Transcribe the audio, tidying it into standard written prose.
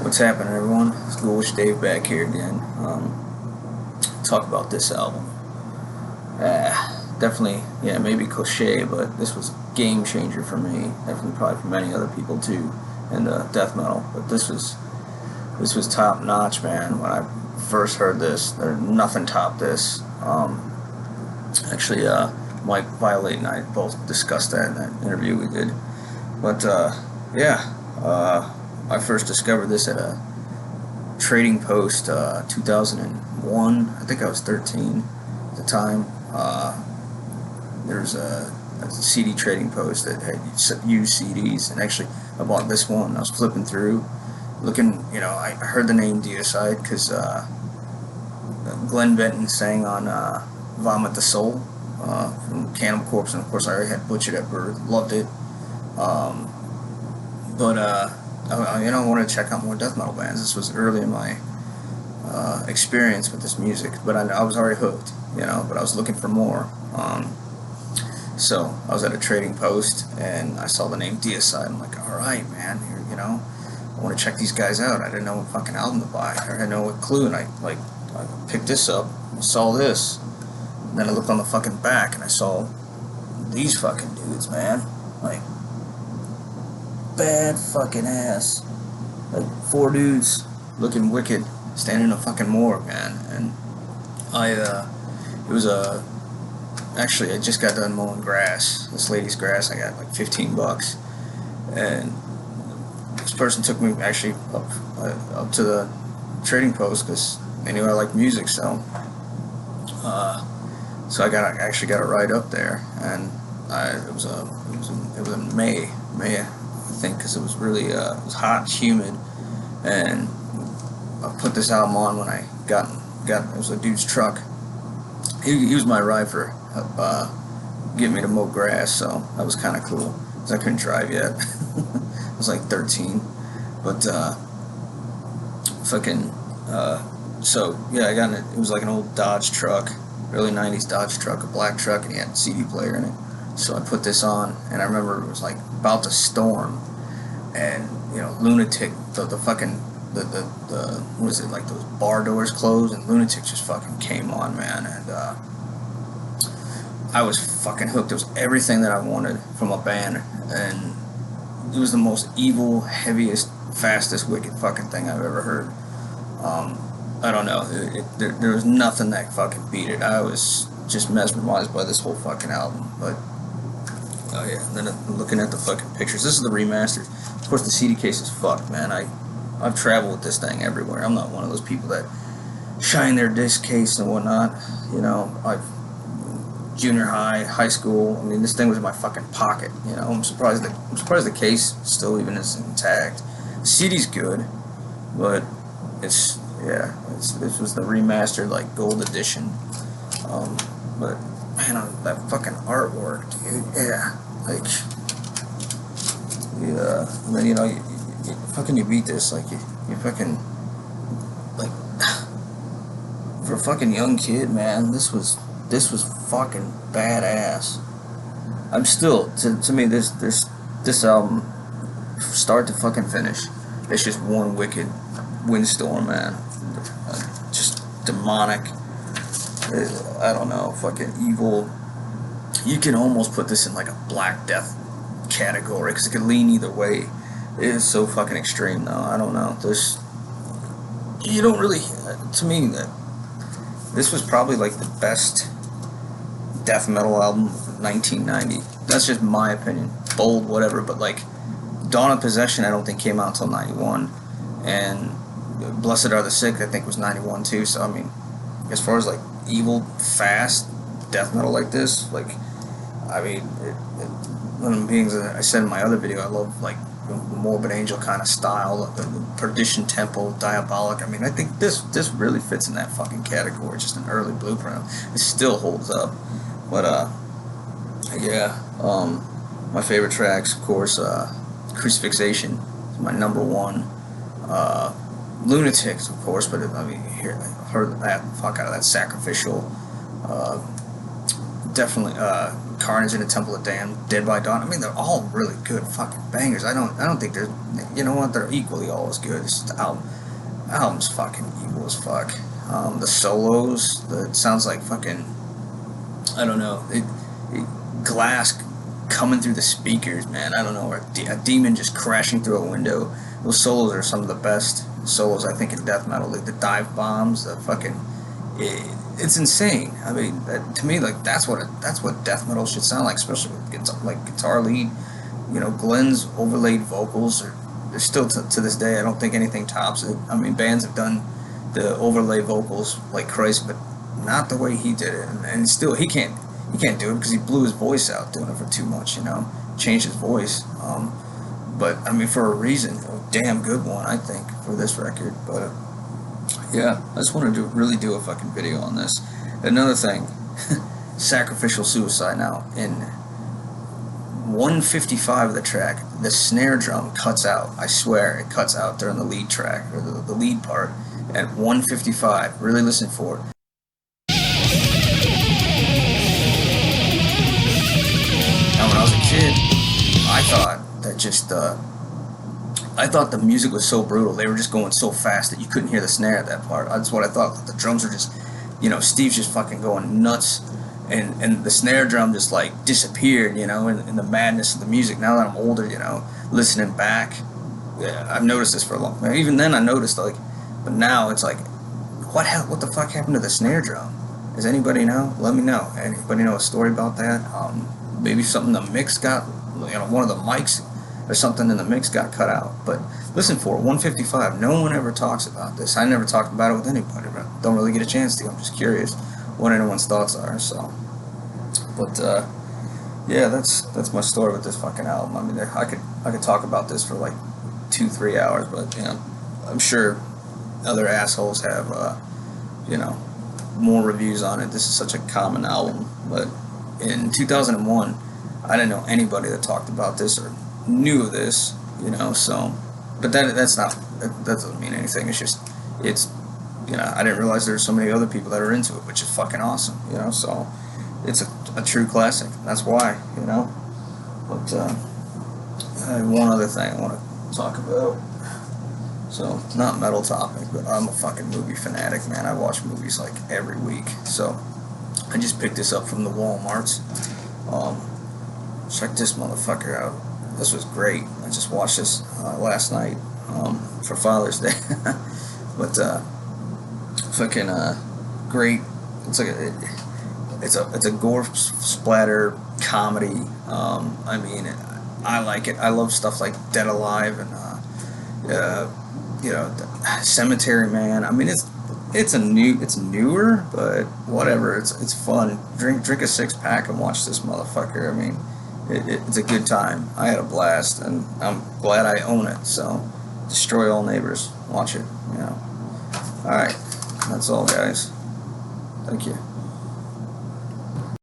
What's happening, everyone? It's Ghoulish Dave back here again. Talk about this album. Definitely, yeah, maybe cliche, but this was a game changer for me. Definitely, probably for many other people too, in death metal. But this was top notch, man. When I first heard this, there nothing topped this. Actually, Mike Violate and I both discussed that in that interview we did. But yeah. I first discovered this at a trading post, 2001. I think I was 13 at the time. There's a CD trading post that had used CDs, and actually I bought this one. I was flipping through, looking, I heard the name Deicide because Glenn Benton sang on Vomit the Soul from Cannibal Corpse, and of course I already had Butchered at Birth, loved it. But I wanted to check out more death metal bands. This was early in my experience with this music, but I was already hooked, but I was looking for more. So I was at a trading post, and I saw the name Deicide. I'm like, all right, man, I want to check these guys out. I didn't know what fucking album to buy. I didn't know what clue, and I picked this up, I saw this, and then I looked on the fucking back, and I saw these fucking dudes, man, like, bad fucking ass. Like 4 dudes looking wicked, standing in a fucking morgue, man. And actually I just got done mowing grass. This lady's grass, I got like $15. And this person took me actually up to the trading post because they knew I liked music, so I actually got a ride up there, and it was in May, I think, because it was really it was hot, humid, and I put this album on when I got it was a dude's truck. He was my ride for getting me to mow grass, so that was kind of cool because I couldn't drive yet. I was like 13, but so yeah, I got in it. It was like an old Dodge truck, early '90s Dodge truck, a black truck, and he had a CD player in it. So I put this on, and I remember it was like about to storm, and Lunatic, the what is it, like those bar doors closed, and Lunatic just fucking came on, man, and I was fucking hooked. It was everything that I wanted from a band, and it was the most evil, heaviest, fastest, wicked fucking thing I've ever heard. I don't know, there was nothing that fucking beat it. I was just mesmerized by this whole fucking album, but oh yeah, and then looking at the fucking pictures. This is the remastered. Of course, the CD case is fucked, man. I've traveled with this thing everywhere. I'm not one of those people that shine their disc case and whatnot. Junior high, high school. I mean, this thing was in my fucking pocket. I'm surprised the case still even is intact. The CD's good, but this was the remastered, like, gold edition. But man, that fucking artwork, dude. Yeah, like, yeah. And then you beat this, like you fucking, like, for a fucking young kid, man. This was fucking badass. I'm still, to me, this album, start to fucking finish, it's just one wicked windstorm, man. Just demonic. I don't know, fucking evil. You can almost put this in like a Black Death category because it could lean either way. It is so fucking extreme, though. I don't know. You don't really, to me, this was probably like the best death metal album of 1990. That's just my opinion. Bold, whatever, but like Dawn of Possession, I don't think came out until 91, and Blessed Are the Sick, I think, was 91 too. So I mean, as far as like evil, fast death metal like this, like, I mean, one of the beings that I said in my other video, I love like the Morbid Angel kind of style, the Perdition Temple, Diabolic. I mean, I think this really fits in that fucking category. Just an early blueprint. It still holds up. But yeah, my favorite tracks, of course, Crucifixation is my number one. Lunatics, of course, but I mean, I've heard that fuck out of that. Sacrificial, definitely. Carnage in the Temple of Damn, Dead by Dawn. I mean, they're all really good fucking bangers. I don't think they're, you know what, they're equally all as good. It's just album's fucking evil as fuck. The solos, it sounds like fucking, I don't know, glass coming through the speakers, man. I don't know, or a demon just crashing through a window. Those solos are some of the best solos, I think, in death metal. Like the dive bombs, the fucking, it's insane. I mean, to me, like that's what death metal should sound like, especially with guitar lead. You know, Glenn's overlaid vocals they're still to this day. I don't think anything tops it. I mean, bands have done the overlay vocals like Christ, but not the way he did it. And still, he can't do it because he blew his voice out doing it for too much. You know, changed his voice. But I mean, for a reason, a damn good one, I think, for this record. But yeah, I just wanted to really do a fucking video on this. Another thing, Sacrificial Suicide. Now in 155 of the track, the snare drum cuts out. I swear it cuts out during the lead track, or the lead part, at 155. Really listen for it. Now when I was a kid, I thought the music was so brutal. They were just going so fast that you couldn't hear the snare at that part. That's what I thought. The drums were just, you know, Steve's just fucking going nuts. And the snare drum just like disappeared, you know, in the madness of the music. Now that I'm older, you know, listening back, yeah, I've noticed this for a long time. Even then I noticed, like, but now it's like, what the fuck happened to the snare drum? Does anybody know? Let me know. Anybody know a story about that? Maybe something the mix got, you know, one of the mics or something in the mix got cut out. But listen for it, 155. No one ever talks about this. I never talked about it with anybody, but don't really get a chance to. I'm just curious what anyone's thoughts are. So, but yeah, that's my story with this fucking album. I mean, I could talk about this for like 2-3 hours, but you know, I'm sure other assholes have you know, more reviews on it. This is such a common album. But in 2001, I didn't know anybody that talked about this or knew of this, you know. So, but that doesn't mean anything. It's you know, I didn't realize there were so many other people that are into it, which is fucking awesome, you know. So it's a true classic. That's why, you know. But I have one other thing I want to talk about. So, not metal topic, but I'm a fucking movie fanatic, man. I watch movies like every week. So I just picked this up from the Walmarts. Check this motherfucker out. This was great. I just watched this last night for Father's Day. But fucking great. It's like it's a gore splatter comedy. I mean, I like it. I love stuff like Dead Alive and you know, Cemetery Man. I mean, it's newer, but whatever. It's fun. Drink a 6-pack and watch this motherfucker. I mean, it's a good time. I had a blast, and I'm glad I own it. So, Destroy All Neighbors. Watch it. You know. All right, that's all, guys. Thank you.